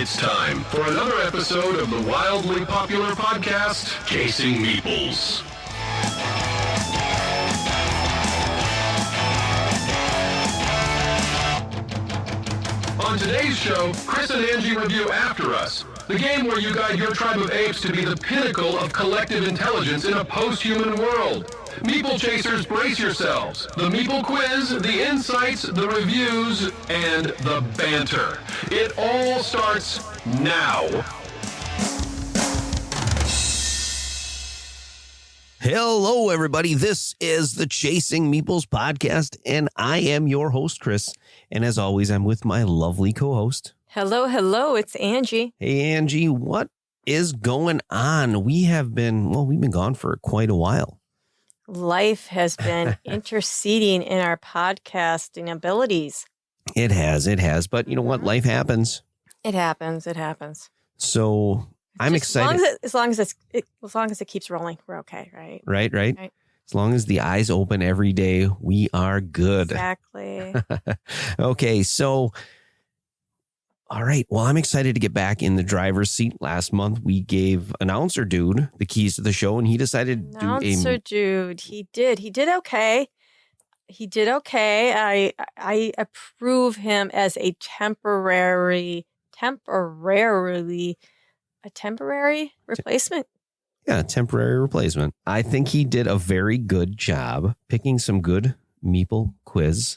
It's time for another episode of the wildly popular podcast, Chasing Meeples. On today's show, Chris and Angie review After Us, the game where you guide your tribe of apes to be the pinnacle of collective intelligence in a post-human world. Meeple Chasers, brace yourselves. The Meeple quiz, the insights, the reviews, and the banter. It all starts now. Hello, everybody. This is the Chasing Meeples podcast, and I am your host, Chris. And as always, I'm with my lovely co-host. Hello. It's Angie. Hey, Angie, what is going on? We've been gone for quite a while. Life has been interceding in our podcasting abilities. It has. But you know what? Life happens. It happens. So I'm excited. As long as it keeps rolling, we're okay, right? Right. As long as the eyes open every day, we are good. Exactly. Okay, so all right. Well, I'm excited to get back in the driver's seat. Last month, we gave Announcer Dude the keys to the show, and he decided to do Announcer Dude, he did okay. I approve him as a temporary replacement. Yeah, temporary replacement. I think he did a very good job picking some good Meeple quiz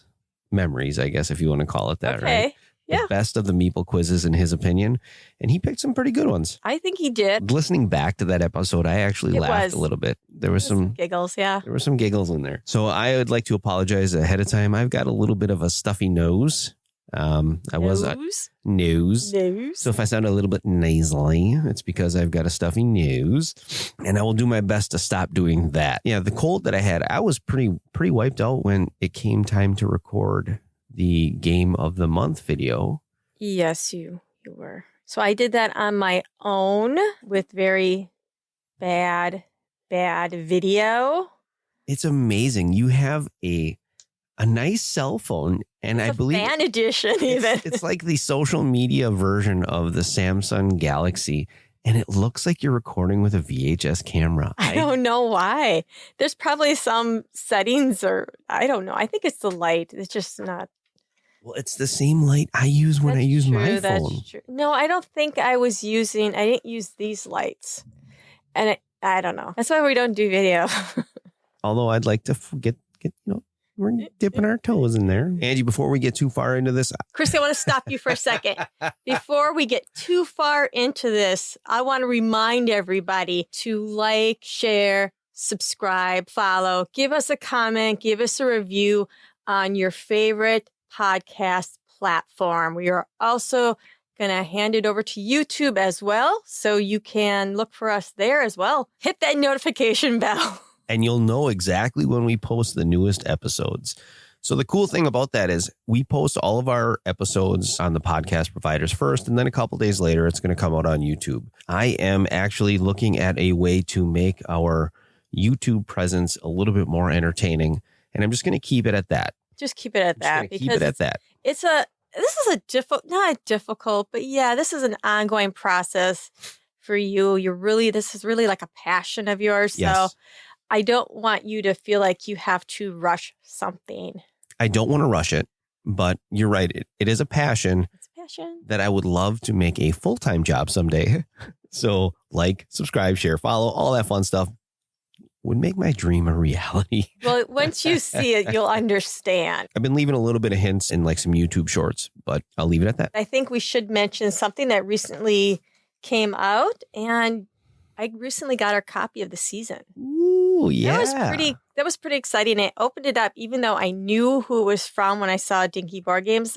memories, I guess, if you want to call it that, okay. Right? Yeah. The best of the Meeple quizzes, in his opinion. And he picked some pretty good ones. I think he did. Listening back to that episode, I actually laughed a little bit. There was some giggles, yeah. There were some giggles in there. So I would like to apologize ahead of time. I've got a little bit of a stuffy nose. Nose. So if I sound a little bit nasally, it's because I've got a stuffy nose, and I will do my best to stop doing that. Yeah, the cold that I had, I was pretty wiped out when it came time to record the Game of the Month video. Yes, you were. So I did that on my own with very bad video. It's amazing. You have a nice cell phone, and I believe fan edition even. It's like the social media version of the Samsung Galaxy, and it looks like you're recording with a VHS camera. I don't know why. There's probably some settings, or I don't know. I think it's the light. It's just not. Well, it's the same light I use when I use my phone. That's true. No, I don't think I didn't use these lights. And I don't know. That's why we don't do video. Although I'd like to get we're dipping our toes in there. Angie, before we get too far into this. Chris, I want to stop you for a second. Before we get too far into this, I want to remind everybody to like, share, subscribe, follow, give us a comment, give us a review on your favorite podcast platform. We are also going to hand it over to YouTube as well, so you can look for us there as well. Hit that notification bell. And you'll know exactly when we post the newest episodes. So the cool thing about that is we post all of our episodes on the podcast providers first, and then a couple days later, it's going to come out on YouTube. I am actually looking at a way to make our YouTube presence a little bit more entertaining, and I'm just going to keep it at that. Just keep it at that. Keep it at that. This is not difficult, but yeah, this is an ongoing process for you. This is really like a passion of yours. Yes. So I don't want you to feel like you have to rush something. I don't want to rush it, but you're right. It is a passion. It's a passion that I would love to make a full-time job someday. So like, subscribe, share, follow, all that fun stuff would make my dream a reality. Well, once you see it, you'll understand. I've been leaving a little bit of hints in like some YouTube shorts, but I'll leave it at that. I think we should mention something that recently came out, and I recently got our copy of the season. Ooh, yeah. That was pretty exciting. I opened it up, even though I knew who it was from when I saw Dinky Board Games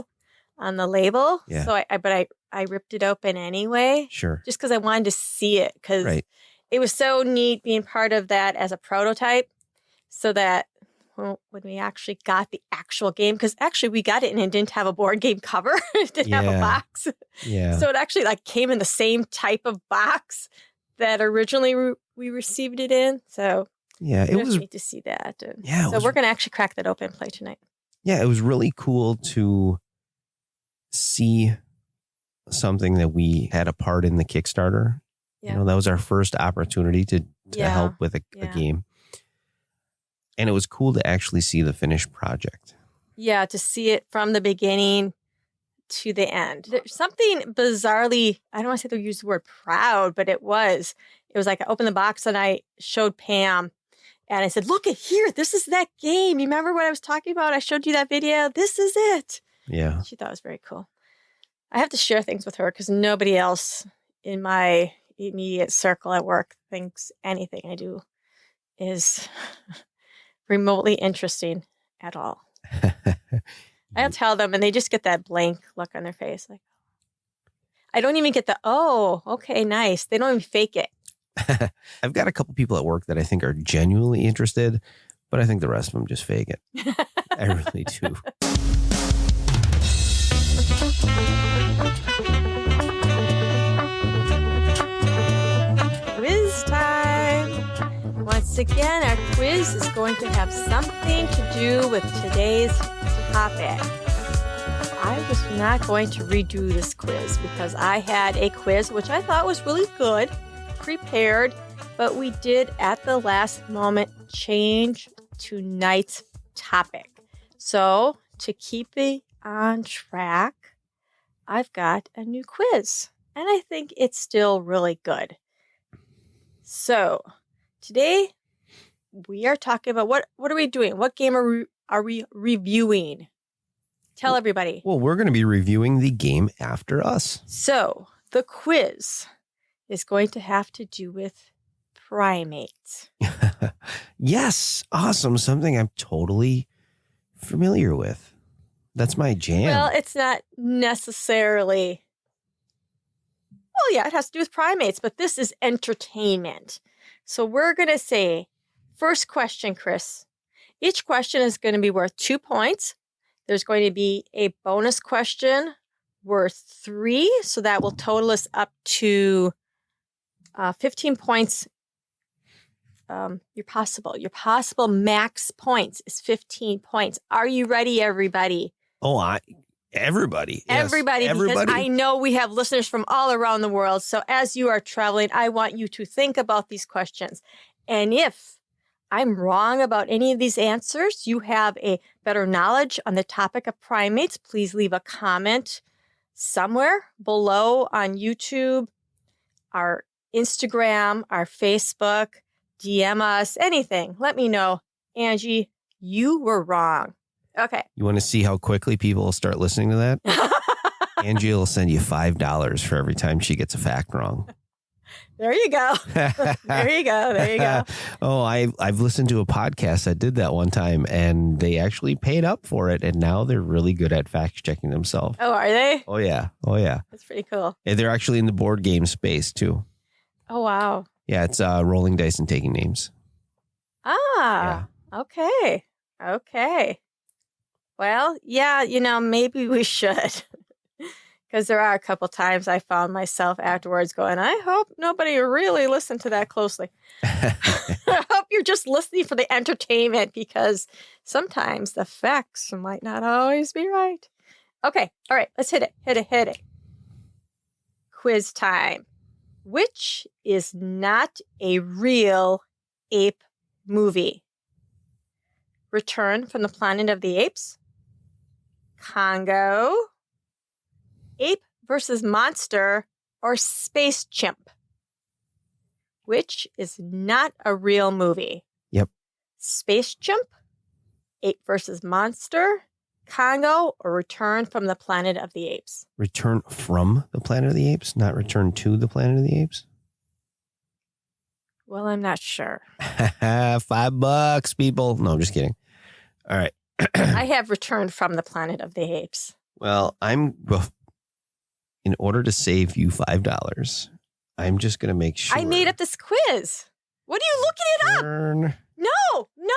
on the label. Yeah. So I ripped it open anyway. Sure. Just because I wanted to see it, because right. It was so neat being part of that as a prototype, so that when we actually got the actual game, because actually we got it and it didn't have a board game cover. It didn't have a box. Yeah. So it actually like came in the same type of box that originally we received it in. So yeah, it was neat to see that. So we're going to actually crack that open and play tonight. Yeah, it was really cool to see something that we had a part in the Kickstarter. Yeah. That was our first opportunity to help with a game. And it was cool to actually see the finished project. Yeah, to see it from the beginning to the end. There's something bizarrely, I don't want to say they use the word proud, but it was like I opened the box and I showed Pam and I said, look at here, this is that game. You remember what I was talking about? I showed you that video. This is it. Yeah. She thought it was very cool. I have to share things with her because nobody else in my immediate circle at work thinks anything I do is remotely interesting at all. I'll tell them and they just get that blank look on their face. Like, I don't even get the, oh, okay, nice. They don't even fake it. I've got a couple people at work that I think are genuinely interested, but I think the rest of them just fake it. I really do. Quiz time. Once again, our quiz is going to have something to do with today's topic. I was not going to redo this quiz because I had a quiz which I thought was really good, prepared, but we did at the last moment change tonight's topic. So to keep it on track, I've got a new quiz, and I think it's still really good. So today we are talking about what are we doing? What game are we reviewing? Tell everybody. Well, we're going to be reviewing the game after us. So the quiz is going to have to do with primates. Yes. Awesome. Something I'm totally familiar with. That's my jam. Well, it's not necessarily. Well, yeah, it has to do with primates, but this is entertainment. So we're going to say, first question, Chris. Each question is going to be worth 2 points. There's going to be a bonus question worth 3. So that will total us up to 15 points. Your possible max points is 15 points. Are you ready, everybody? Oh, everybody. Yes, everybody, because I know we have listeners from all around the world. So as you are traveling, I want you to think about these questions. And if I'm wrong about any of these answers, you have a better knowledge on the topic of primates, please leave a comment somewhere below on YouTube, our Instagram, our Facebook, DM us, anything. Let me know. Angie, you were wrong. Okay. You want to see how quickly people will start listening to that? Angie will send you $5 for every time she gets a fact wrong. There you go. There you go. Oh, I've listened to a podcast that did that one time, and they actually paid up for it, and now they're really good at fact checking themselves. Oh, are they? Oh yeah. That's pretty cool. And they're actually in the board game space too. Oh wow. Yeah, it's rolling dice and taking names. Ah. Yeah. Okay. Well, yeah, maybe we should. Because there are a couple times I found myself afterwards going, I hope nobody really listened to that closely. I hope you're just listening for the entertainment because sometimes the facts might not always be right. Okay. All right. Let's hit it. Quiz time. Which is not a real ape movie? Return from the Planet of the Apes? Congo? Ape versus Monster, or Space Chimp? Which is not a real movie? Yep. Space Chimp, Ape versus Monster, Congo, or Return from the Planet of the Apes? Return from the Planet of the Apes, not Return to the Planet of the Apes? Well, I'm not sure. $5, people. No, I'm just kidding. All right. I have Return from the Planet of the Apes. Well, in order to save you $5, I'm just going to make sure. I made up this quiz. What are you looking it up? No. No.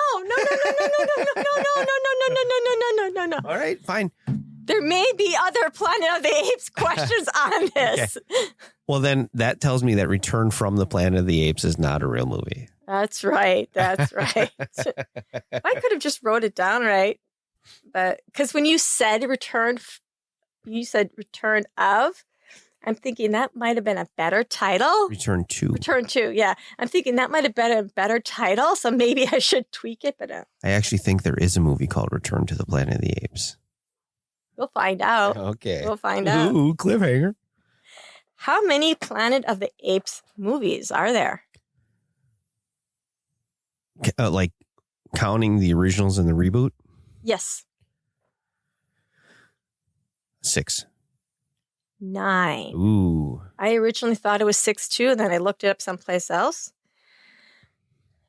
All right, fine. There may be other Planet of the Apes questions on this. Okay. Well, then that tells me that Return from the Planet of the Apes is not a real movie. That's right. I could have just wrote it down right. But because when you said return of, I'm thinking that might have been a better title. Return 2. Return 2, yeah. I'm thinking that might have been a better title, so maybe I should tweak it. But I actually think there is a movie called Return to the Planet of the Apes. We'll find out. Okay. We'll find out. Ooh, cliffhanger. How many Planet of the Apes movies are there? Like counting the originals and the reboot? Yes. 6. 9. Ooh. I originally thought it was 6 too, then I looked it up someplace else.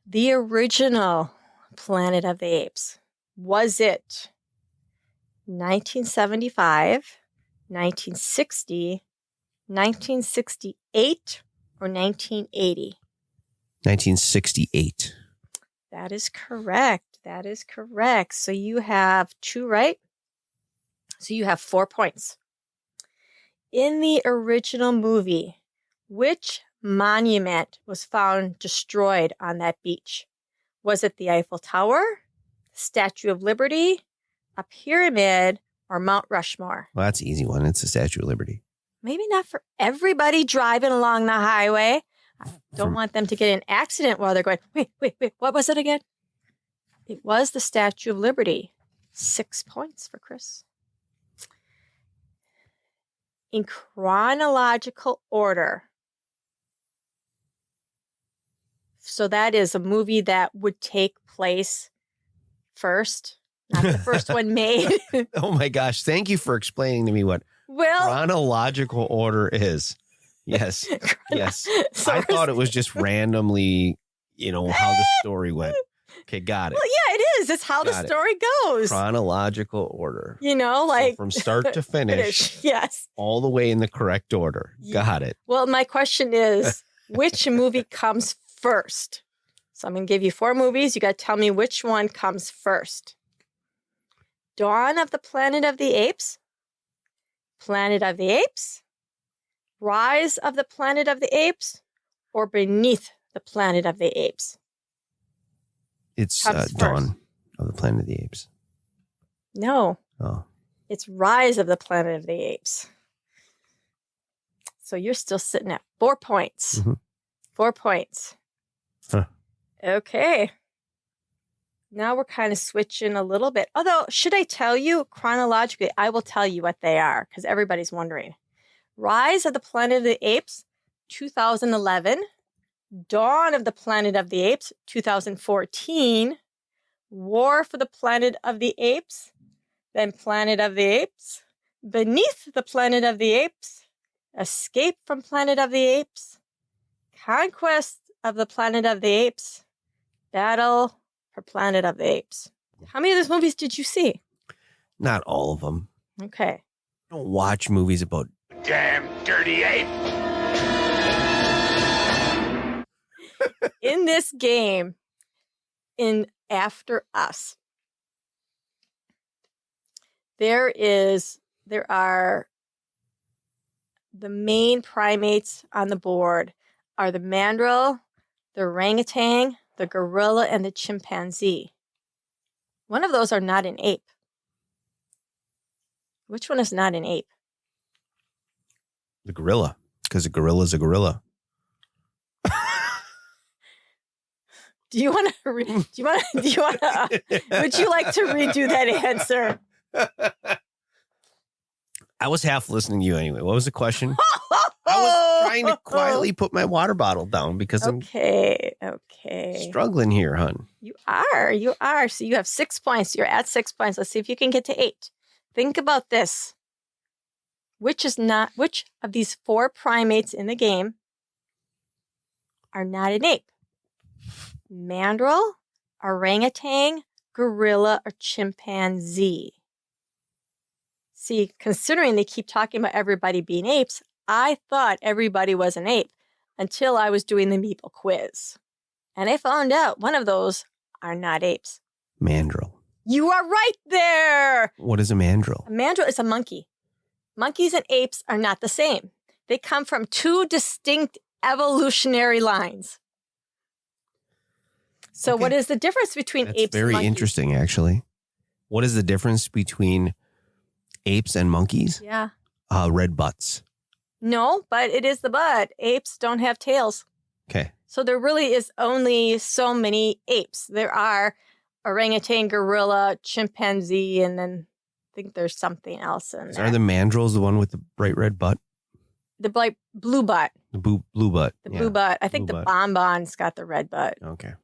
The original Planet of the Apes, was it 1975, 1960, 1968, or 1980? 1968. That is correct. That is correct. So you have 2 right. So you have 4 points. In the original movie, which monument was found destroyed on that beach? Was it the Eiffel Tower, Statue of Liberty, a pyramid, or Mount Rushmore? Well, that's an easy one. It's the Statue of Liberty. Maybe not for everybody driving along the highway. I don't want them to get in an accident while they're going, wait, what was it again? It was the Statue of Liberty. 6 points for Chris. In chronological order. So that is a movie that would take place first, not the first one made. Oh my gosh. Thank you for explaining to me what chronological order is. Yes. Yes. So I thought it was just randomly, how the story went. Okay, got it. Well, yeah, it is. It's how the story goes. Chronological order. So from start to finish. Yes. All the way in the correct order. Got it. Well, my question is, which movie comes first? So I'm going to give you 4 movies. You got to tell me which one comes first. Dawn of the Planet of the Apes, Planet of the Apes, Rise of the Planet of the Apes, or Beneath the Planet of the Apes? It's Dawn of the Planet of the Apes. No. Oh. It's Rise of the Planet of the Apes. So you're still sitting at 4 points. Mm-hmm. 4 points. Huh. Okay. Now we're kind of switching a little bit. Although, should I tell you chronologically? I will tell you what they are because everybody's wondering. Rise of the Planet of the Apes, 2011. Dawn of the Planet of the Apes, 2014. War for the Planet of the Apes, then Planet of the Apes. Beneath the Planet of the Apes. Escape from Planet of the Apes. Conquest of the Planet of the Apes. Battle for Planet of the Apes. How many of those movies did you see? Not all of them. Okay. I don't watch movies about damn dirty ape. In this game, in After Us, there are the main primates on the board are the mandrill, the orangutan, the gorilla, and the chimpanzee. One of those are not an ape. Which one is not an ape? the gorilla, because a gorilla is a gorilla. Do you want to? Would you like to redo that answer? I was half listening to you anyway. What was the question? I was trying to quietly put my water bottle down because I'm struggling here, hun. You are. So you have 6 points. You're at 6 points. Let's see if you can get to 8. Think about this. Which of these 4 primates in the game are not an ape? Mandrill, orangutan, gorilla, or chimpanzee? See, considering they keep talking about everybody being apes, I thought everybody was an ape until I was doing the meeple quiz. And I found out one of those are not apes. Mandrill. You are right there. What is a mandrill? A mandrill is a monkey. Monkeys and apes are not the same. They come from 2 distinct evolutionary lines. So What is the difference between apes and monkeys? That's very interesting, actually. What is the difference between apes and monkeys? Yeah. Red butts. No, but it is the but. Apes don't have tails. Okay. So there really is only so many apes. There are orangutan, gorilla, chimpanzee, and then I think there's something else in there. Are the mandrills the one with the bright red butt? The blue butt. The blue butt. The blue butt. I think the bonbon's got the red butt. Okay.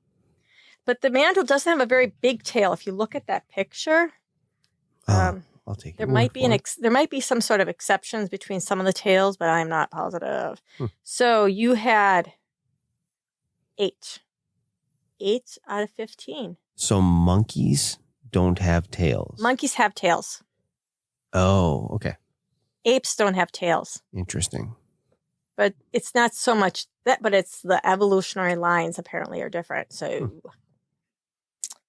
But the mandrill doesn't have a very big tail. If you look at that picture, I'll take there might be there might be some sort of exceptions between some of the tails, but I'm not positive. So you had 8 out of 15. So monkeys don't have tails. Monkeys have tails. Oh, okay. Apes don't have tails. Interesting. But it's not so much that, but it's the evolutionary lines apparently are different. So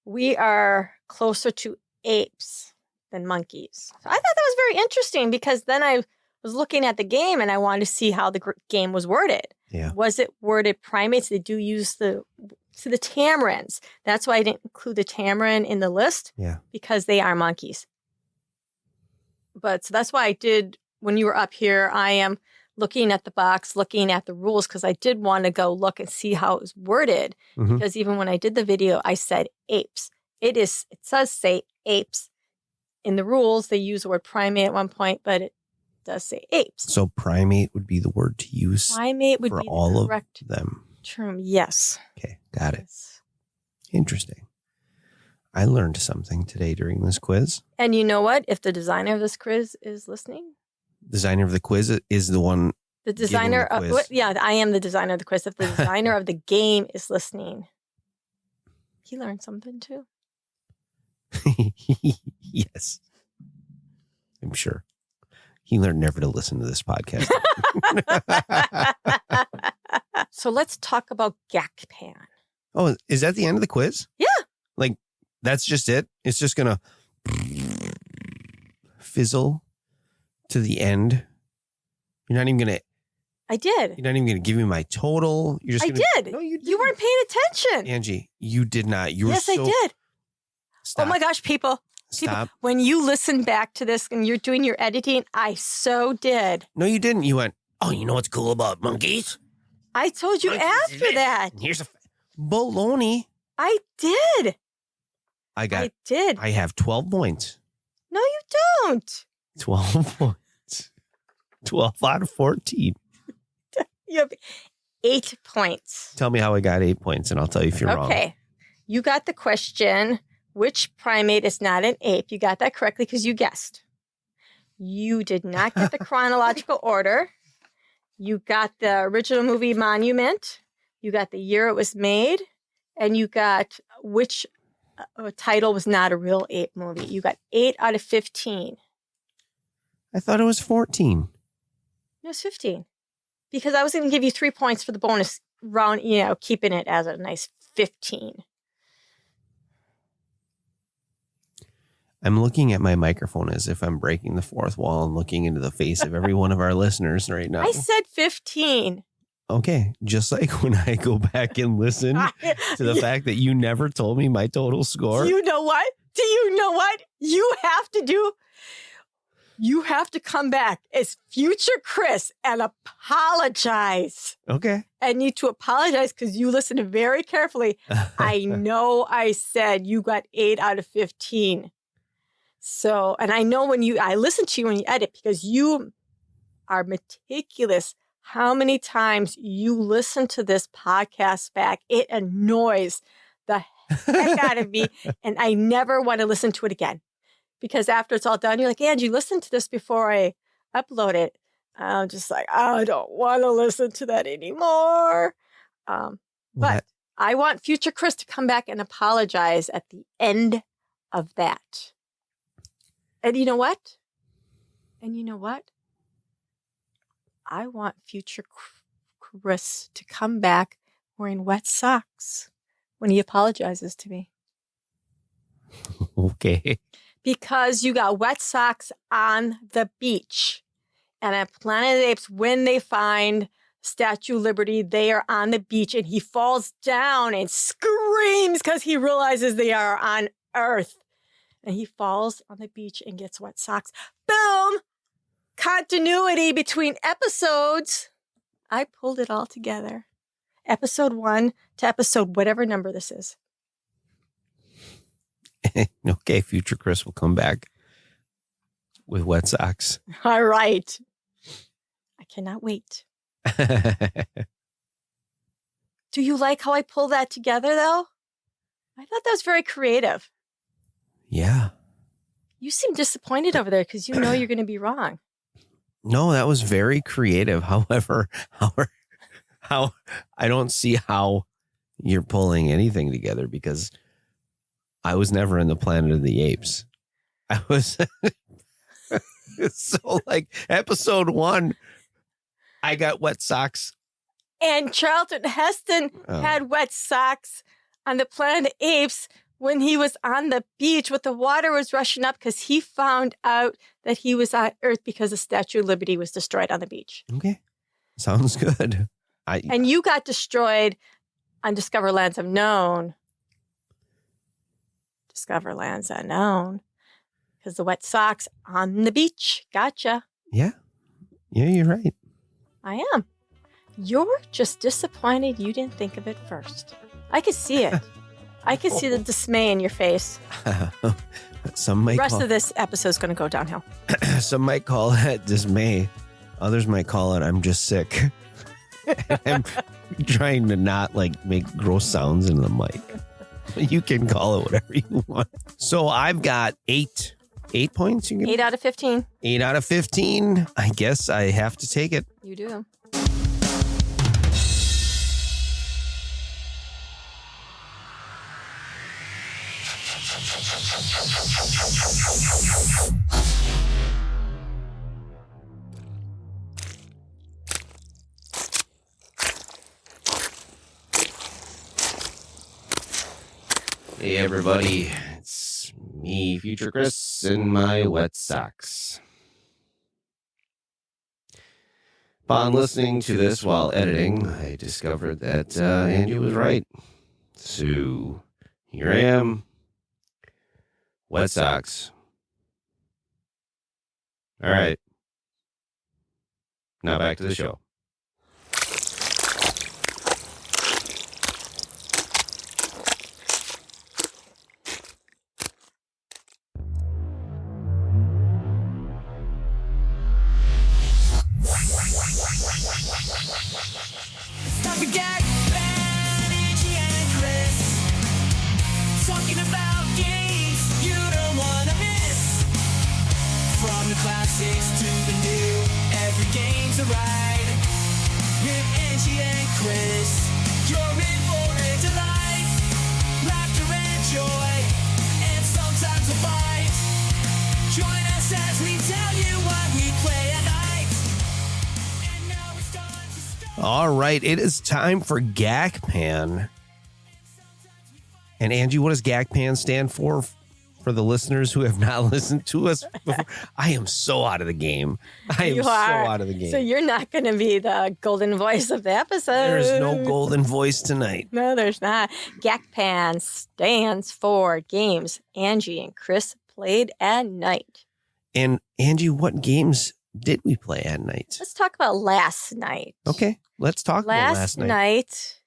we are closer to apes than monkeys. So I thought that was very interesting because then I was looking at the game and I wanted to see how the game was worded. Yeah. Was it worded primates? They do use the tamarins. That's why I didn't include the tamarin in the list. Yeah. Because they are monkeys. But so that's why I did, when you were up here, I am looking at the box, looking at the rules, because I did want to go look and see how it was worded. Mm-hmm. Because even when I did the video, I said apes. It does say apes. In the rules, they use the word primate at one point, but it does say apes. So primate would be the word to use Primate would for be all the correct of them. term. Yes. Okay, got it. Yes. Interesting. I learned something today during this quiz. And you know what? If the designer of this quiz is listening, Designer of the quiz is the one. the designer the of quiz. yeah, I am the designer of the quiz. If the designer of the game is listening, he learned something too. Yes, I'm sure. He learned never to listen to this podcast. So let's talk about GACPAN. Oh, is that the end of the quiz? Yeah. Like, that's just it? It's just going to fizzle to the end? You're not even going to... I did. You're not even going to give me my total? You're just I gonna, did. No, you didn't. You weren't paying attention. Angie, you did not. You were Yes, so... I did. Stop. Oh my gosh, people. Stop. When you listen back to this and you're doing your editing, I so did. No, you didn't. You went, oh, you know what's cool about monkeys? I told you after that. Here's a... Baloney. I did. I did. I have 12 points. No, you don't. 12 points. 12 out of 14. You have 8 points. Tell me how I got 8 points, and I'll tell you if you're wrong. Okay. You got the question, which primate is not an ape? You got that correctly because you guessed. You did not get the chronological order. You got the original movie Monument. You got the year it was made. And you got which title was not a real ape movie. You got 8 out of 15. I thought it was 14. It was 15. Because I was going to give you 3 points for the bonus round, keeping it as a nice 15. I'm looking at my microphone as if I'm breaking the fourth wall and looking into the face of every one of our listeners right now. I said 15. Okay. Just like when I go back and listen to the fact that you never told me my total score. Do you know what? You have to come back as future Chris and apologize. Okay. I need to apologize because you listened very carefully. I know I said you got 8 out of 15. So, and I know I listen to you when you edit because you are meticulous. How many times you listen to this podcast back, it annoys the heck out of me. And I never want to listen to it again. Because after it's all done, you're like, Angie, listen to this before I upload it. I'm just like, I don't want to listen to that anymore. But I want future Chris to come back and apologize at the end of that. And you know what? I want future Chris to come back wearing wet socks when he apologizes to me. Okay. Because you got wet socks on the beach. And at Planet of the Apes, when they find Statue of Liberty, they are on the beach and he falls down and screams because he realizes they are on Earth. And he falls on the beach and gets wet socks. Boom! continuity between episodes, I pulled it all together. Episode 1 to episode whatever number this is. Okay, future Chris will come back with wet socks. All right. I cannot wait. Do you like how I pulled that together, though? I thought that was very creative. Yeah. You seem disappointed over there because you know you're going to be wrong. No, that was very creative. However, how I don't see how you're pulling anything together because I was never in the Planet of the Apes. I was so like episode 1, I got wet socks. And Charlton Heston had wet socks on the Planet of the Apes when he was on the beach with the water was rushing up because he found out that he was on Earth because the Statue of Liberty was destroyed on the beach. Okay. Sounds good. And you got destroyed on Discover Lands Unknown. Discover Lands Unknown. Because the wet socks on the beach. Gotcha. Yeah. Yeah, you're right. I am. You're just disappointed you didn't think of it first. I could see it. I could see the dismay in your face. Some might the rest of this episode is going to go downhill. Some might call it dismay. Others might call it I'm just sick. I'm trying to not like make gross sounds in the mic. You can call it whatever you want. So I've got 8 points. 8 out of 15. 8 out of 15. I guess I have to take it. You do. Hey everybody, it's me, Future Chris, in my wet socks. Upon listening to this while editing, I discovered that Angie was right. So here I am, wet socks. All right, now back to the show. Classics to the new, every game's a ride. With Angie and Chris, you're in for a delight. Laughter and joy, and sometimes a fight. Join us as we tell you what we play at night. And now it's time to start. All right, it is time for GACPAN. And Angie, what does GACPAN stand for? For the listeners who have not listened to us before, I am so out of the game. I am so out of the game. So you're not going to be the golden voice of the episode. There's no golden voice tonight. No, there's not. GACPAN stands for Games Angie and Chris Played at Night. And Angie, what games did we play at night? Let's talk about last night. Okay, let's talk about last night. Last night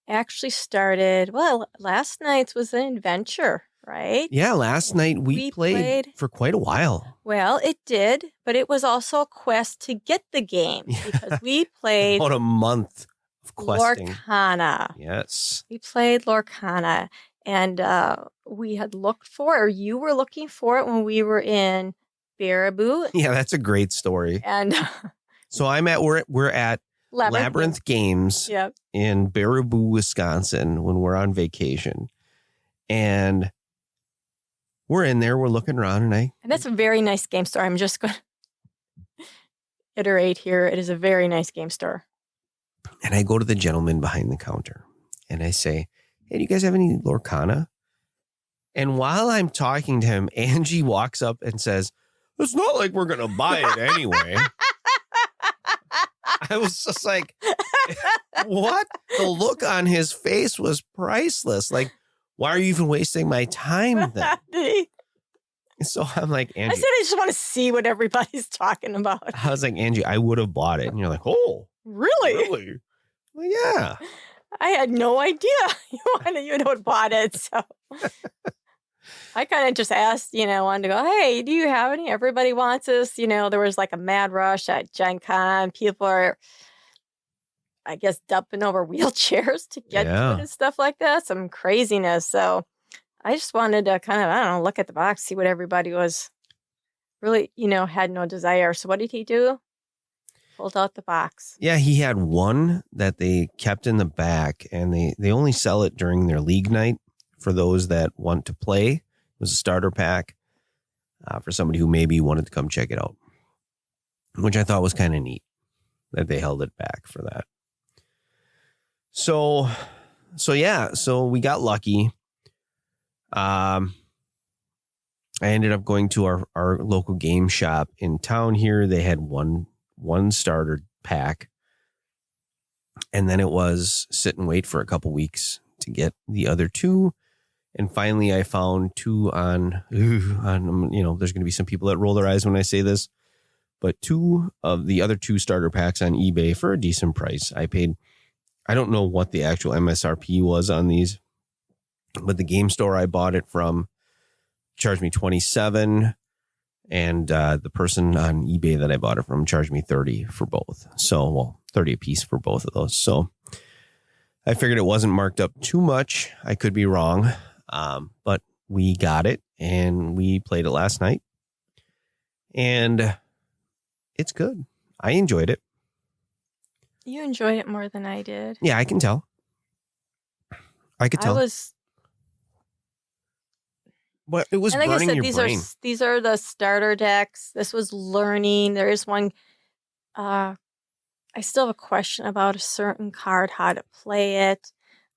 actually started, last night was an adventure. Right? Yeah, last night we played for quite a while. Well, it did, but it was also a quest to get the game because we played about a month of questing. Lorcana. Yes. We played Lorcana, and we had looked for it, or you were looking for it when we were in Baraboo. Yeah, that's a great story. And so we're at Labyrinth Games in Baraboo, Wisconsin when we're on vacation. And we're in there, we're looking around, and that's a very nice game store. I'm just going to iterate here. It is a very nice game store. And I go to the gentleman behind the counter, and I say, hey, do you guys have any Lorcana? And while I'm talking to him, Angie walks up and says, it's not like we're going to buy it anyway. I was just like, what? The look on his face was priceless. Like, why are you even wasting my time then? So I'm like, I Angie. said I just want to see what everybody's talking about. I was like, Angie, I would have bought it. And you're like, oh, Really? Well, yeah. I had no idea you had bought it. So I kind of just asked, wanted to go, hey, do you have any? Everybody wants this. There was like a mad rush at Gen Con. People are, I guess, dumping over wheelchairs to get to it and stuff like that. Some craziness. So I just wanted to kind of, I don't know, look at the box, see what everybody was really, had no desire. So what did he do? Pulled out the box. Yeah, he had one that they kept in the back, and they only sell it during their league night for those that want to play. It was a starter pack for somebody who maybe wanted to come check it out, which I thought was kind of neat that they held it back for that. So we got lucky. I ended up going to our local game shop in town here. They had one starter pack, and then it was sit and wait for a couple weeks to get the other two. And finally I found two on, there's going to be some people that roll their eyes when I say this, but two of the other two starter packs on eBay for a decent price. I don't know what the actual MSRP was on these, but the game store I bought it from charged me $27, and the person on eBay that I bought it from charged me $30 for both. So, $30 a piece for both of those. So I figured it wasn't marked up too much. I could be wrong, but we got it and we played it last night, and it's good. I enjoyed it. You enjoyed it more than I did. Yeah, I can tell. But it was and like burning I said, your brain. These are the starter decks. This was learning. There is one. I still have a question about a certain card, how to play it.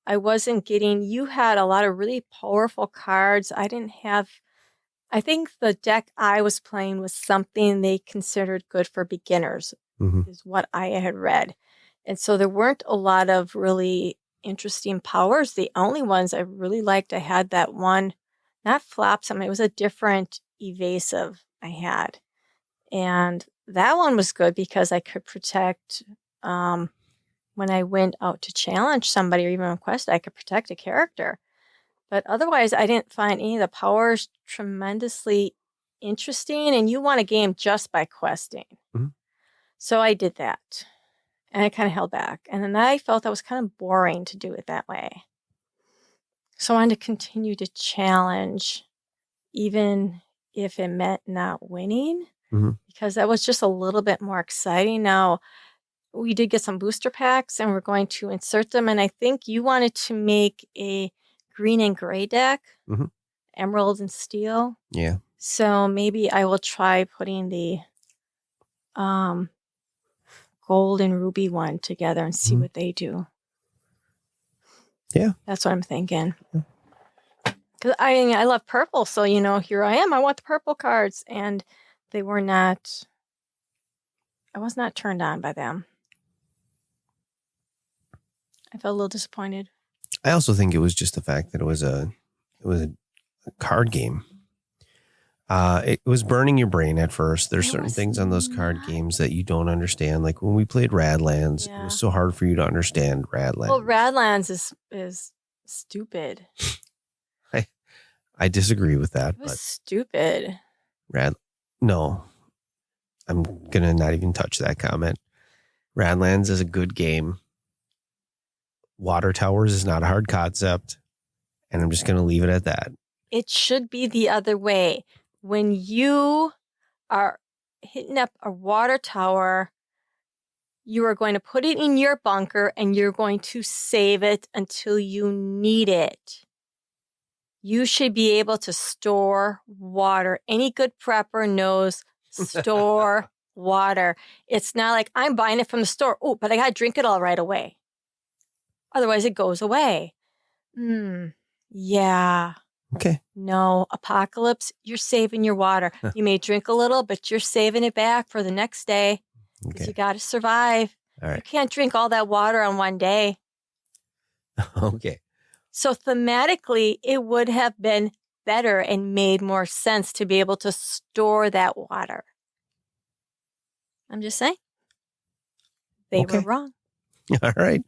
I wasn't getting. You had a lot of really powerful cards. I didn't have. I think the deck I was playing was something they considered good for beginners, is what I had read, and so there weren't a lot of really interesting powers. The only ones I really liked, I had that one. Not flopsome. It was a different evasive I had. And that one was good because I could protect when I went out to challenge somebody or even request, I could protect a character. But otherwise, I didn't find any of the powers tremendously interesting. And you won a game just by questing. Mm-hmm. So I did that. And I kind of held back. And then I felt that was kind of boring to do it that way. So I wanted to continue to challenge, even if it meant not winning, because that was just a little bit more exciting. Now, we did get some booster packs, and we're going to insert them. And I think you wanted to make a green and gray deck, emerald and steel. Yeah. So maybe I will try putting the gold and ruby one together and see what they do. Yeah. That's what I'm thinking. Because I love purple. So, here I am. I want the purple cards. And they were not, I was not turned on by them. I felt a little disappointed. I also think it was just the fact that it was a card game. It was burning your brain at first. There's certain things on those card games that you don't understand. Like when we played Radlands, it was so hard for you to understand Radlands. Well, Radlands is stupid. I disagree with that. It was stupid. No, I'm going to not even touch that comment. Radlands is a good game. Water Towers is not a hard concept. And I'm just going to leave it at that. It should be the other way. When you are hitting up a water tower, you are going to put it in your bunker and you're going to save it until you need it. You should be able to store water. Any good prepper knows store water. It's not like I'm buying it from the store. Oh, but I got to drink it all right away. Otherwise, it goes away. Yeah. Okay. No, Apocalypse, you're saving your water. You may drink a little, but you're saving it back for the next day. Because you got to survive. All right. You can't drink all that water on one day. Okay. So thematically, it would have been better and made more sense to be able to store that water. I'm just saying. They were wrong. All right.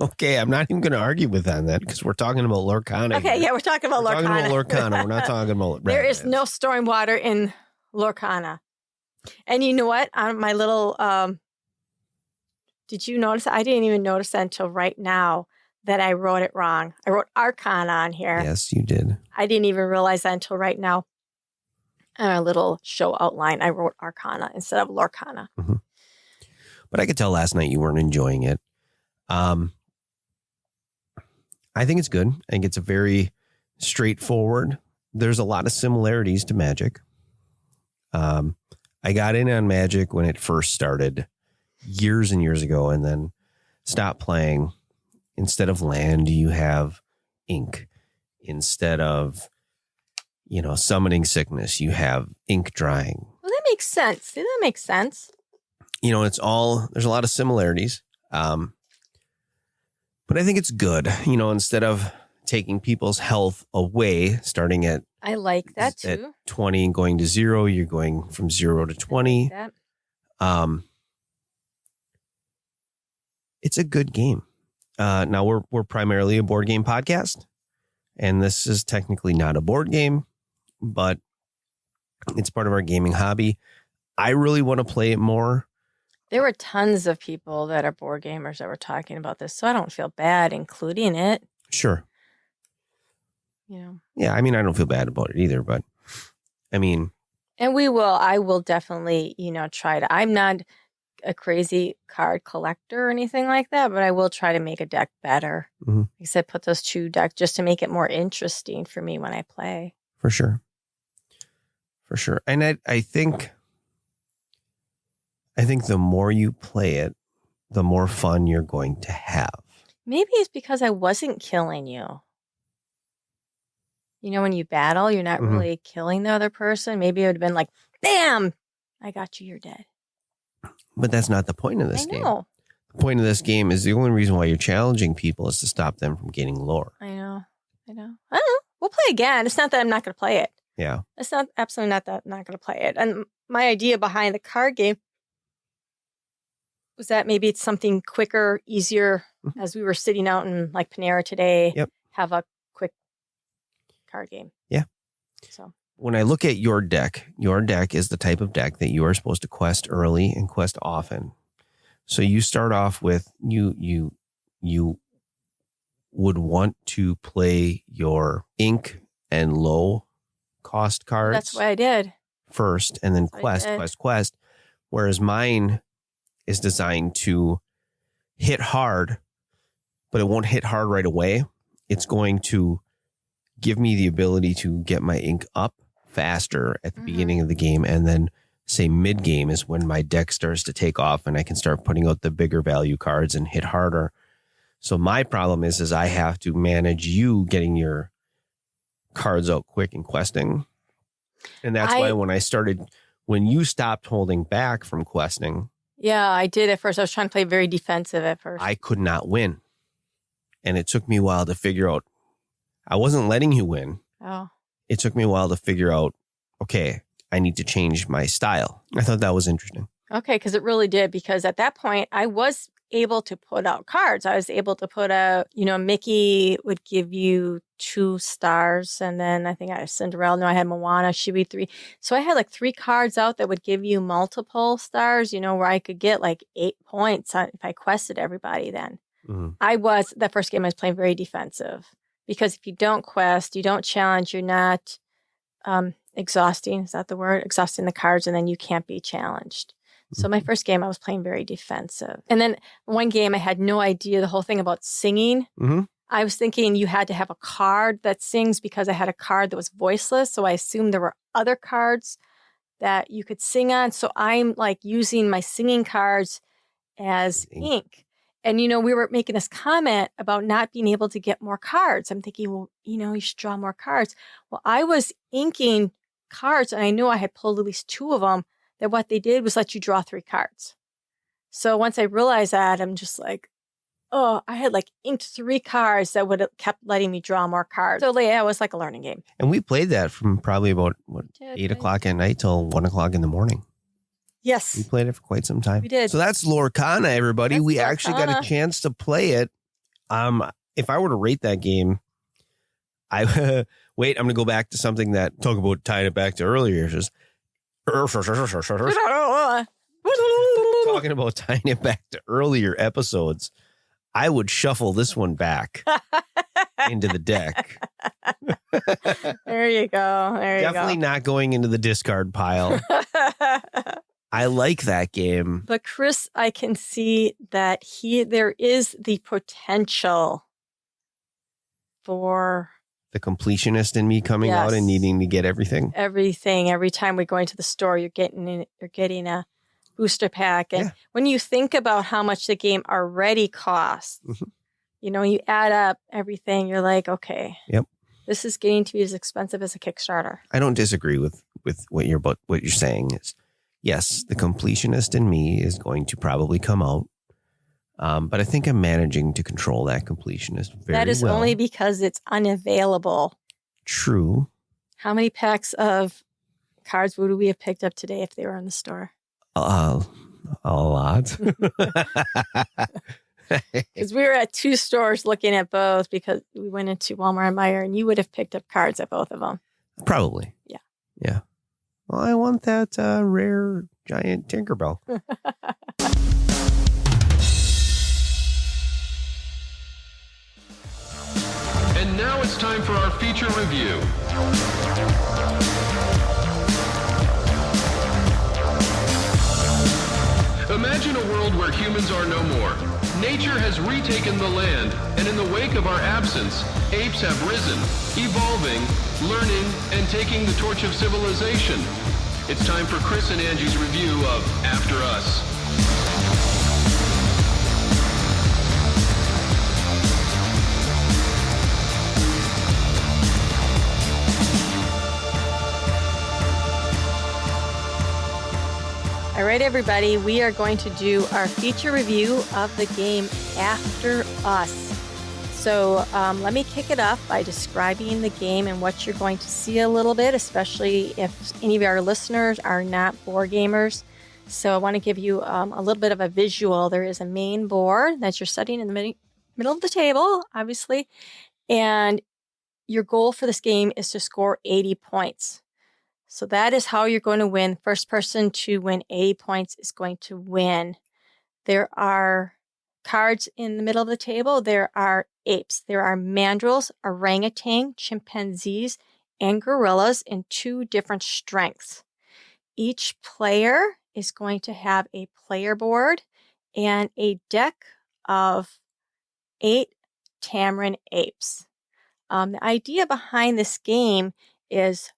Okay, I'm not even going to argue with on that because we're talking about Lorcana. Okay, here. yeah, we're talking about We're Lorcana. talking about Lorcana. We're not talking about There is Radlands. no storing water in Lorcana. And you know what? On my little, did you notice? I didn't even notice that until right now that I wrote it wrong. I wrote Arcana on here. Yes, you did. I didn't even realize that until right now. On our little show outline, I wrote Arcana instead of Lorcana. Mm-hmm. But I could tell last night you weren't enjoying it. I think it's good. I think it's a very straightforward. There's a lot of similarities to Magic. I got in on Magic when it first started years and years ago and then stopped playing. Instead of land, you have ink. Instead of, summoning sickness, you have ink drying. Well, that makes sense. See, that makes sense. There's a lot of similarities. But I think it's good, instead of taking people's health away, starting at I like that too. At 20 and going to 0, you're going from 0 to 20. I like that. It's a good game. Now we're primarily a board game podcast, and this is technically not a board game, but it's part of our gaming hobby. I really want to play it more. There were tons of people that are board gamers that were talking about this, so I don't feel bad including it. Sure. Yeah, I don't feel bad about it either, but and I will definitely, try to. I'm not a crazy card collector or anything like that, but I will try to make a deck better. Mm-hmm. Like I said, put those 2 decks just to make it more interesting for me when I play. For sure. And I think the more you play it, the more fun you're going to have. Maybe it's because I wasn't killing you. When you battle, you're not really killing the other person. Maybe it would have been like, bam, I got you, you're dead. But that's not the point of this game. I know. The point of this game is the only reason why you're challenging people is to stop them from gaining lore. I know. I don't know. We'll play again. It's not that I'm not going to play it. Yeah. It's not absolutely not that I'm not going to play it. And my idea behind the card game was that maybe it's something quicker, easier. As we were sitting out in like Panera today, have a quick card game. Yeah. So when I look at your deck is the type of deck that you are supposed to quest early and quest often. So you start off with you would want to play your ink and low cost cards. That's what I did first, and then quest. Whereas mine is designed to hit hard, but it won't hit hard right away. It's going to give me the ability to get my ink up faster at the beginning of the game. And then say mid game is when my deck starts to take off and I can start putting out the bigger value cards and hit harder. So my problem is I have to manage you getting your cards out quick and questing. And that's why when you stopped holding back from questing. Yeah, I did at first. I was trying to play very defensive at first. I could not win. And it took me a while to figure out. I wasn't letting you win. Oh. It took me a while to figure out, okay, I need to change my style. I thought that was interesting. Okay, because it really did. Because at that point, I was able to put out cards. I was able to put out, Mickey would give you 2 stars. And then I think I had Cinderella. No, I had Moana. She'd be 3. So I had like 3 cards out that would give you multiple stars, where I could get like 8 points if I quested everybody then. Mm-hmm. That first game I was playing very defensive. Because if you don't quest, you don't challenge, you're not exhausting. Is that the word? Exhausting the cards, and then you can't be challenged. So my first game, I was playing very defensive. And then one game, I had no idea the whole thing about singing. Mm-hmm. I was thinking you had to have a card that sings because I had a card that was voiceless. So I assumed there were other cards that you could sing on. So I'm like using my singing cards as ink. And, we were making this comment about not being able to get more cards. I'm thinking, well, you should draw more cards. Well, I was inking cards, and I knew I had pulled at least 2 of them, that what they did was let you draw 3 cards. So once I realized that, I'm just like, I had like inked 3 cards that would have kept letting me draw more cards. So yeah, it was like a learning game. And we played that from probably about 8 o'clock at night till 1 o'clock in the morning. Yes. We played it for quite some time. We did. So that's Lorcana, everybody. That's we Lorcana. actually got a chance to play it. If I were to rate that game, I'm going to go back to something that talk about tying it back to earlier. Just talking about tying it back to earlier episodes. I would shuffle this one back into the deck. There you go. Definitely not going into the discard pile. I like that game. But Chris, I can see that there is the potential for the completionist in me coming out and needing to get everything. Everything. Every time we go into the store, you're getting a booster pack. And when you think about how much the game already costs, you add up everything, you're like, okay, this is getting to be as expensive as a Kickstarter. I don't disagree with what you're saying is, yes, the completionist in me is going to probably come out. But I think I'm managing to control that completionist very well. That is only because it's unavailable. True. How many packs of cards would we have picked up today if they were in the store? A lot. Because we were at 2 stores looking at both because we went into Walmart and Meijer, and you would have picked up cards at both of them. Probably. Yeah. Yeah. Well, I want that rare giant Tinkerbell. And now it's time for our feature review. Imagine a world where humans are no more. Nature has retaken the land, and in the wake of our absence, apes have risen, evolving, learning, and taking the torch of civilization. It's time for Chris and Angie's review of After Us. All right, everybody, we are going to do our feature review of the game After Us. So let me kick it off by describing the game and what you're going to see a little bit, especially if any of our listeners are not board gamers. So I want to give you a little bit of a visual. There is a main board that you're setting in the middle of the table, obviously, and your goal for this game is to score 80 points. So that is how you're going to win. First person to win 80 points is going to win. There are cards in the middle of the table. There are apes. There are mandrills, orangutan, chimpanzees, and gorillas in 2 different strengths. Each player is going to have a player board and a deck of 8 tamarin apes. The idea behind this game is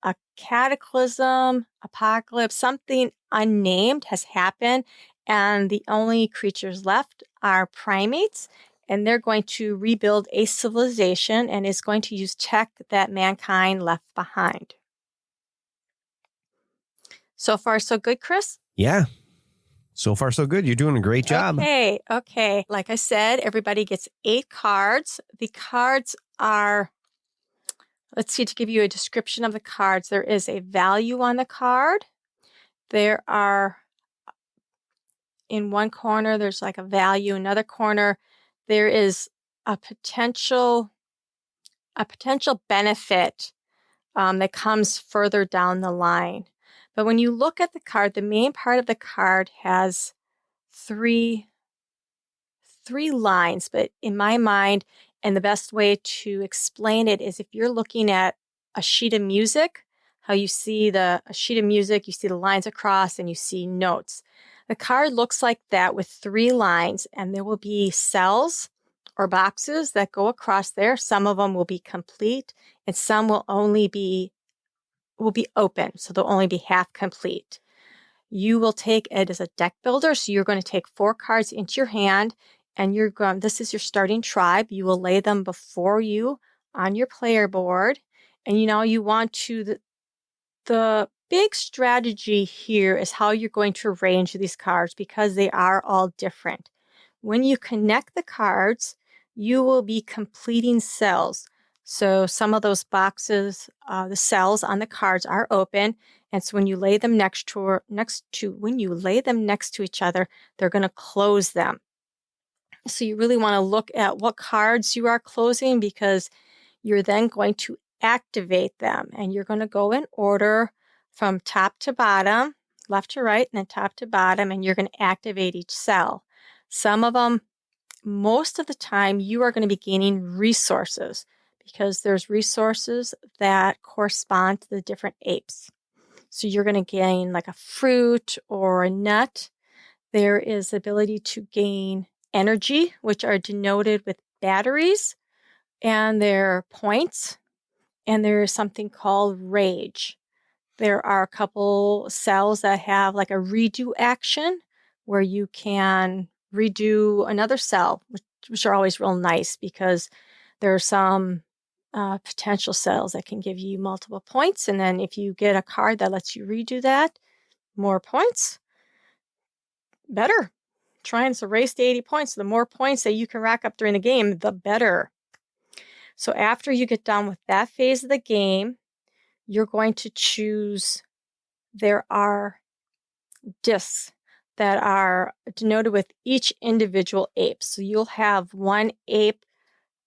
a cataclysm, apocalypse, something unnamed has happened, and the only creatures left are primates, and they're going to rebuild a civilization and is going to use tech that mankind left behind. So far, so good, Chris? Yeah. So far, so good. You're doing a great job. Okay. Like I said, everybody gets 8 cards. The cards are... Let's see, to give you a description of the cards, there is a value on the card. There are, in one corner, there's like a value. Another corner, there is a potential benefit that comes further down the line. But when you look at the card, the main part of the card has three lines. But in my mind, and the best way to explain it is if you're looking at a sheet of music, how you see a sheet of music, you see the lines across and you see notes. The card looks like that with 3 lines, and there will be cells or boxes that go across there. Some of them will be complete and some will only be open. So they'll only be half complete. You will take it as a deck builder. So you're going to take 4 cards into your hand, and this is your starting tribe. You will lay them before you on your player board. And you want to, the big strategy here is how you're going to arrange these cards because they are all different. When you connect the cards, you will be completing cells. So some of those boxes, the cells on the cards are open. And so when you lay them next to each other, they're going to close them. So you really want to look at what cards you are closing, because you're then going to activate them, and you're going to go in order from top to bottom, left to right, and then top to bottom, and you're going to activate each cell. Some of them, most of the time, you are going to be gaining resources, because there's resources that correspond to the different apes. So you're going to gain like a fruit or a nut. There is the ability to gain energy, which are denoted with batteries, and their points. And there is something called rage. There are a couple cells that have like a redo action, where you can redo another cell, which are always real nice, because there are some potential cells that can give you multiple points. And then if you get a card that lets you redo that, more points, better. Trying to race to 80 points. The more points that you can rack up during the game, the better. So after you get done with that phase of the game, you're going to choose, there are discs that are denoted with each individual ape. So you'll have one ape,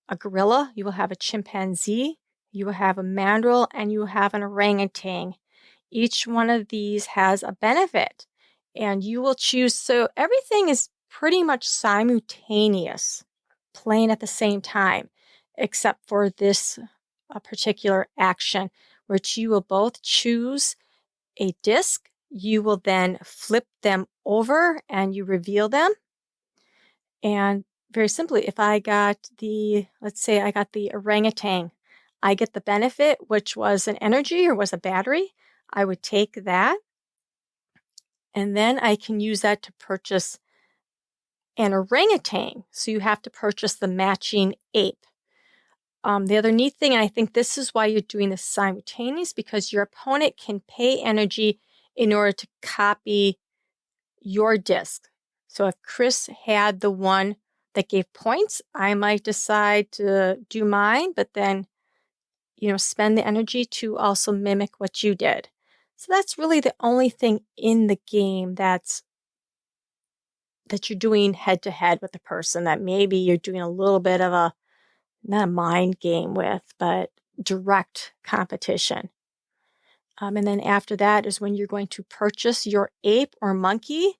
a gorilla, you will have a chimpanzee, you will have a mandrill, and you will have an orangutan. Each one of these has a benefit, and you will choose. So everything is pretty much simultaneous, playing at the same time, except for this particular action, which you will both choose a disc. You will then flip them over and you reveal them. And very simply, if I got let's say I got the orangutan, I get the benefit, which was an energy or was a battery. I would take that, and then I can use that to purchase an orangutan. So you have to purchase the matching ape. The other neat thing, and I think this is why you're doing this simultaneous, because your opponent can pay energy in order to copy your disc. So if Chris had the one that gave points, I might decide to do mine, but then, spend the energy to also mimic what you did. So that's really the only thing in the game that you're doing head to head with the person that maybe you're doing a little bit of not a mind game with, but direct competition. And then after that is when you're going to purchase your ape or monkey.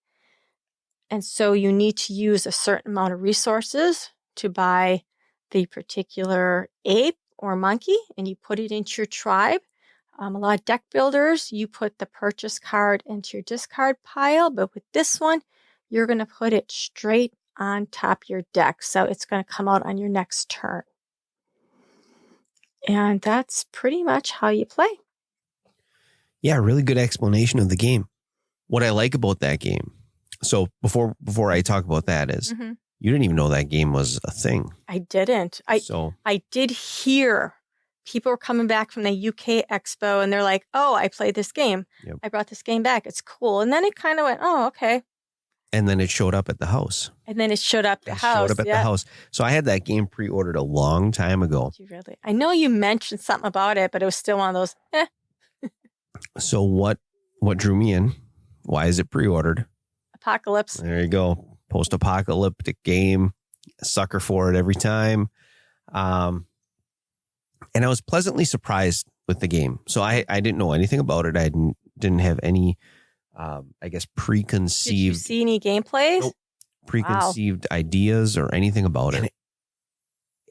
And so you need to use a certain amount of resources to buy the particular ape or monkey, and you put it into your tribe. A lot of deck builders, you put the purchase card into your discard pile, but with this one, you're going to put it straight on top of your deck. So it's going to come out on your next turn. And that's pretty much how you play. Yeah, really good explanation of the game. What I like about that game, so before I talk about that is, you didn't even know that game was a thing. I didn't. I did hear people were coming back from the UK Expo, and they're like, oh, I played this game. Yep. I brought this game back. It's cool. And then it kind of went, oh, okay. And then it showed up at the house. The house. So I had that game pre-ordered a long time ago. Did you really? I know you mentioned something about it, but it was still one of those, So what drew me in? Why is it pre-ordered? Apocalypse. There you go. Post-apocalyptic game. Sucker for it every time. And I was pleasantly surprised with the game. So I didn't know anything about it. I didn't have any, preconceived. Did you see any gameplays? Nope, preconceived ideas or anything about it.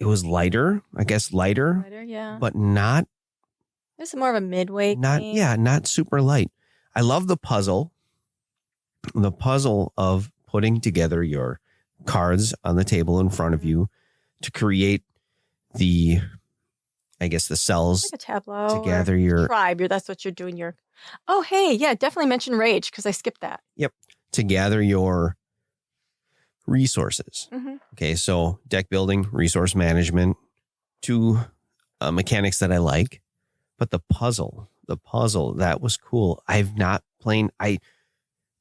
It was lighter, Lighter, yeah. But not. It's more of a midway game. Yeah, not super light. I love the puzzle. The puzzle of putting together your cards on the table in front of you to create the cells, like a tableau, to gather your tribe. That's what you're doing. Oh, hey, yeah, definitely mention rage because I skipped that. Yep, to gather your resources. Mm-hmm. Okay, so deck building, resource management, two mechanics that I like, but the puzzle that was cool. I've not played.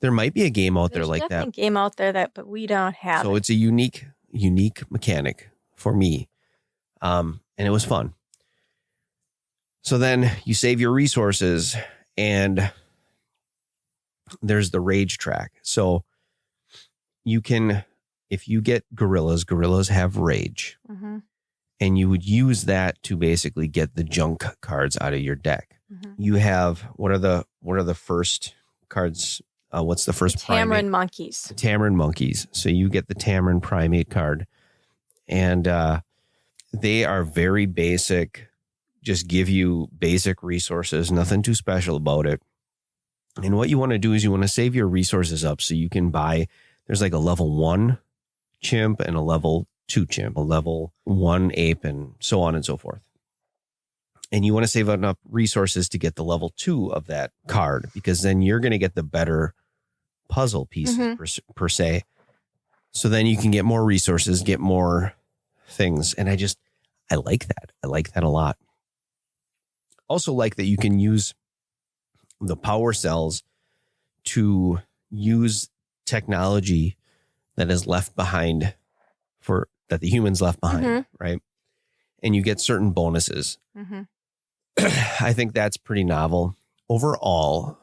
There might be a game out there There's like definitely that. a game out there but we don't have. So it's a unique mechanic for me. And it was fun. So then you save your resources and there's the rage track. So you can, if you get gorillas have rage. Mm-hmm. And you would use that to basically get the junk cards out of your deck. Mm-hmm. You have, what are the first cards? What's the first primate? Tamarin monkeys. The Tamarin monkeys. So you get the Tamarin primate card. And they are very basic, just give you basic resources, nothing too special about it. And what you want to do is you want to save your resources up so you can buy, there's like a level 1 chimp and a level 2 chimp, a level 1 ape, and so on and so forth. And you want to save enough resources to get the level 2 of that card, because then you're going to get the better puzzle pieces per se. So then you can get more resources, get more things. And I like that. I like that a lot. Also like that you can use the power cells to use technology that is left behind that the humans left behind, right? And you get certain bonuses. Mm-hmm. I think that's pretty novel. Overall,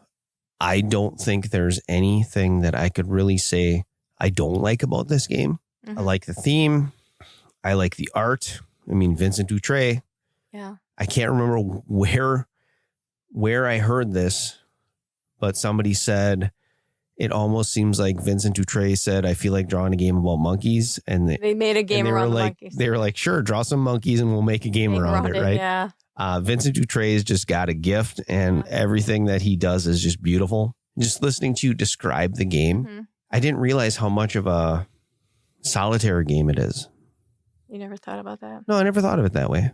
I don't think there's anything that I could really say I don't like about this game. Mm-hmm. I like the theme. I like the art. I mean, Vincent Dutrait. Yeah. I can't remember where I heard this, but somebody said it almost seems like Vincent Dutrait said, I feel like drawing a game about monkeys. And they made a game around the monkeys. They were like, sure, draw some monkeys and we'll make a game around it, right? Yeah. Vincent Dutrait has just got a gift, and everything that he does is just beautiful. Just listening to you describe the game, I didn't realize how much of a solitaire game it is. You never thought about that? No, I never thought of it that way.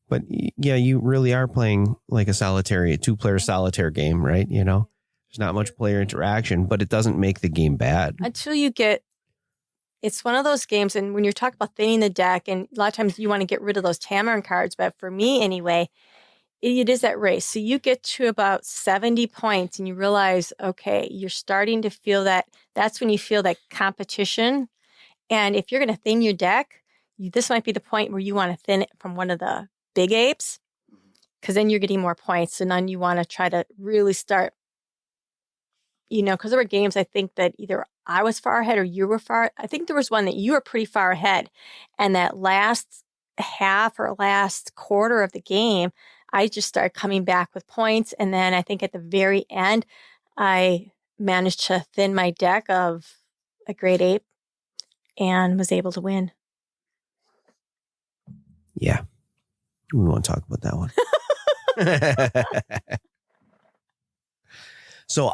But yeah, you really are playing like a 2-player solitaire game, right? You know, there's not much player interaction, but it doesn't make the game bad. Until it's one of those games, and when you're talking about thinning the deck, and a lot of times you want to get rid of those Tamarin cards, but for me anyway, it is that race. So you get to about 70 points and you realize, okay, you're starting to feel that's when you feel that competition. And if you're going to thin your deck, this might be the point where you want to thin it from one of the big apes, because then you're getting more points. And then you want to try to really start, because there were games I think that either I was far ahead or you were I think there was one that you were pretty far ahead. And that last half or last quarter of the game, I just started coming back with points. And then I think at the very end, I managed to thin my deck of a great ape and was able to win. Yeah. We won't talk about that one. So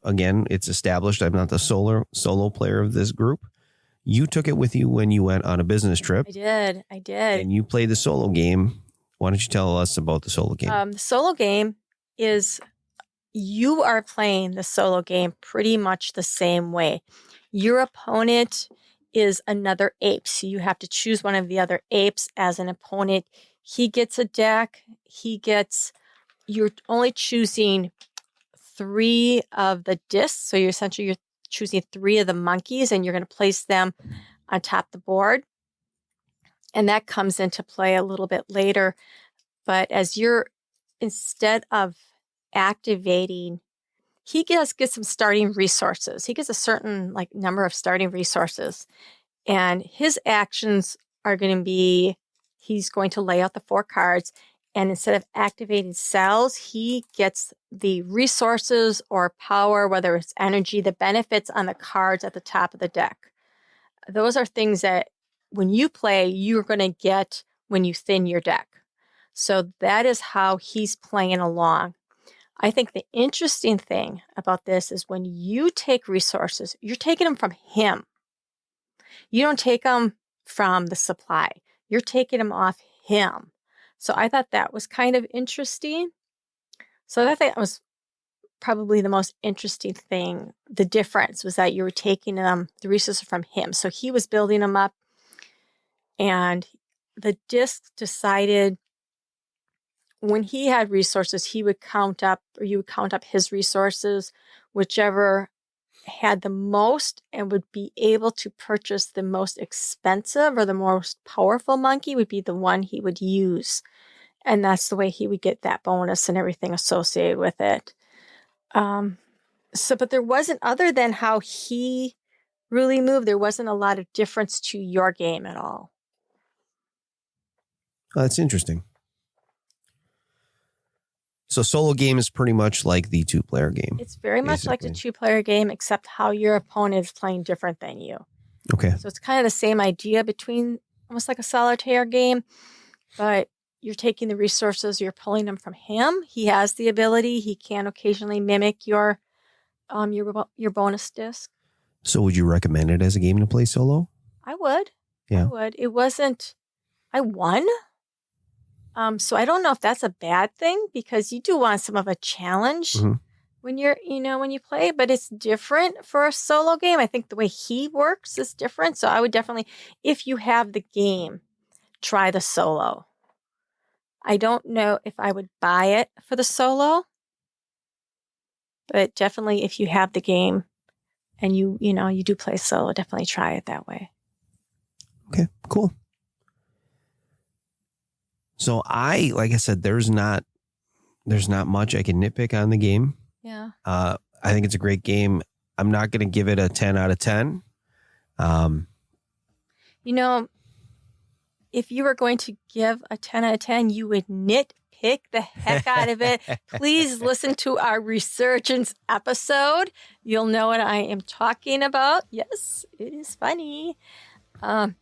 again, it's established I'm not the solo player of this group. You took it with you when you went on a business trip. I did. And you played the solo game. Why don't you tell us about the solo game? The solo game is, you are playing the solo game pretty much the same way. Your opponent is another ape. So you have to choose one of the other apes as an opponent. He gets a deck. You're only choosing 3 of the discs. So you're choosing 3 of the monkeys, and you're going to place them on top of the board. And that comes into play a little bit later. But instead of activating, he gets some starting resources. He gets a certain number of starting resources. And his actions are going to be, he's going to lay out the 4 cards. And instead of activating cells, he gets the resources or power, whether it's energy, the benefits on the cards at the top of the deck. Those are things that when you play, you're going to get when you thin your deck. So that is how he's playing along. I think the interesting thing about this is when you take resources, you're taking them from him. You don't take them from the supply. You're taking them off him. So I thought that was kind of interesting. So I think that was probably the most interesting thing. The difference was that you were taking the resources from him. So he was building them up, and the disc decided when he had resources, he would count up, or you would count up his resources, whichever had the most and would be able to purchase the most expensive or the most powerful monkey would be the one he would use. And that's the way he would get that bonus and everything associated with it. But there wasn't, other than how he really moved, there wasn't a lot of difference to your game at all. Oh, that's interesting. So solo game is pretty much like the 2-player game. It's very much like the 2-player game, except how your opponent is playing different than you. Okay. So it's kind of the same idea between almost like a solitaire game, but you're taking the resources, you're pulling them from him. He has the ability. He can occasionally mimic your bonus disc. So would you recommend it as a game to play solo? I would. Yeah. I would. It wasn't, I won. So I don't know if that's a bad thing, because you do want some of a challenge when you're, when you play, but it's different for a solo game. I think the way he works is different. So I would definitely, if you have the game, try the solo. I don't know if I would buy it for the solo, but definitely if you have the game and you do play solo, definitely try it that way. Okay, cool. So like I said, there's not much I can nitpick on the game. Yeah. I think it's a great game. I'm not going to give it a 10 out of 10. If you were going to give a 10 out of 10, you would nitpick the heck out of it. Please listen to our Resurgence episode. You'll know what I am talking about. Yes, it is funny.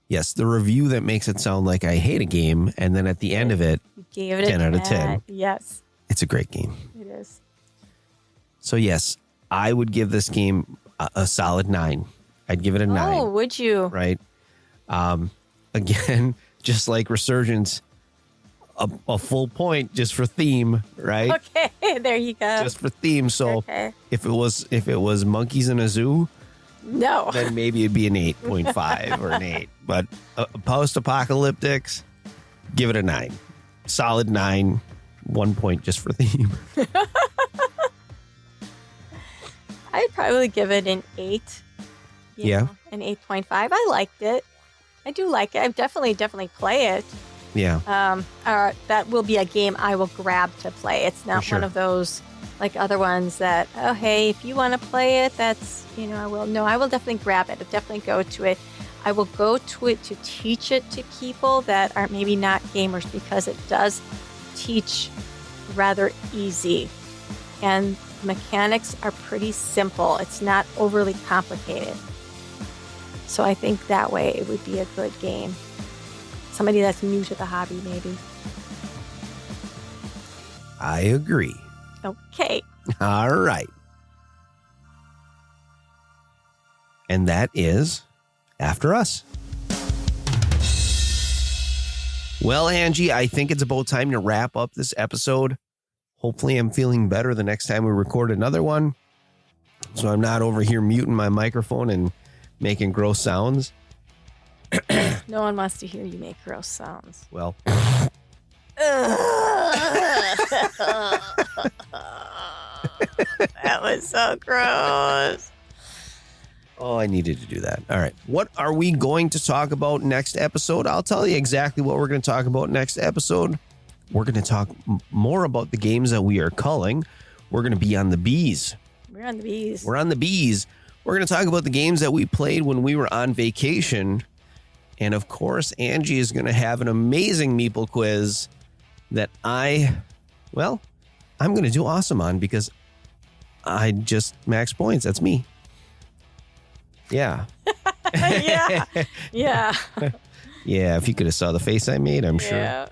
Yes, the review that makes it sound like I hate a game, and then at the end of it, gave it 10 out of 10. Yes. It's a great game. It is. So yes, I would give this game a solid 9. I'd give it a 9. Oh, would you? Right. Again, just like Resurgence, a full point just for theme, right? Okay, there you go. Just for theme. So if it was monkeys in a zoo, no, then maybe it'd be an 8.5 or an 8. But post-apocalyptics, give it a 9. Solid 9. 1 point just for theme. I'd probably give it an 8. Yeah. An 8.5. I liked it. I do like it. I definitely play it. Yeah. That will be a game I will grab to play. It's not one of those like other ones that, oh, hey, if you want to play it, that's, I will. No, I will definitely grab it. I'll definitely go to it. I will go to it to teach it to people that are maybe not gamers, because it does teach rather easy. And mechanics are pretty simple. It's not overly complicated. So I think that way it would be a good game. Somebody that's new to the hobby, maybe. I agree. Okay. All right. And that is After Us. Well, Angie, I think it's about time to wrap up this episode. Hopefully I'm feeling better the next time we record another one, so I'm not over here muting my microphone and making gross sounds. No one wants to hear you make gross sounds. Well. That was so gross. Oh, I needed to do that. All right. What are we going to talk about next episode? I'll tell you exactly what we're going to talk about next episode. We're going to talk more about the games that we are culling. We're going to be on the bees. We're on the bees. We're on the bees. We're going to talk about the games that we played when we were on vacation. And of course, Angie is going to have an amazing meeple quiz that I'm going to do awesome on, because I just max points. That's me. Yeah. Yeah. Yeah. Yeah. If you could have saw the face I made, I'm sure.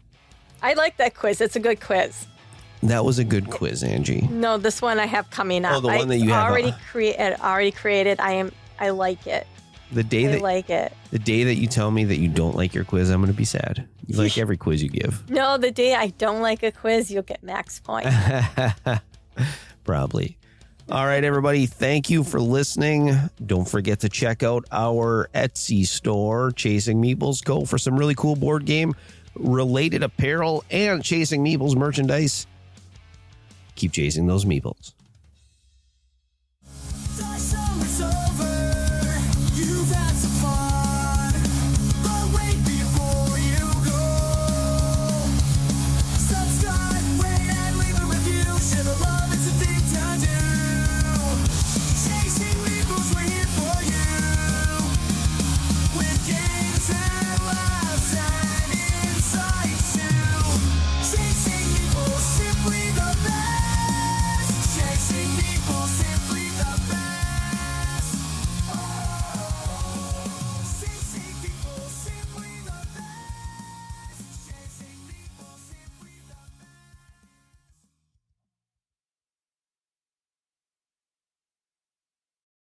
I like that quiz. It's a good quiz. That was a good quiz, Angie. No, this one I have coming up. Oh, the one that you have already created. I like it. I like it. The day that you tell me that you don't like your quiz, I'm going to be sad. You like every quiz you give. No, the day I don't like a quiz, you'll get max points. Probably. All right, everybody. Thank you for listening. Don't forget to check out our Etsy store, Chasing Meeples. Go for some really cool board game related apparel and chasing Meeples merchandise. Keep chasing those Meeples.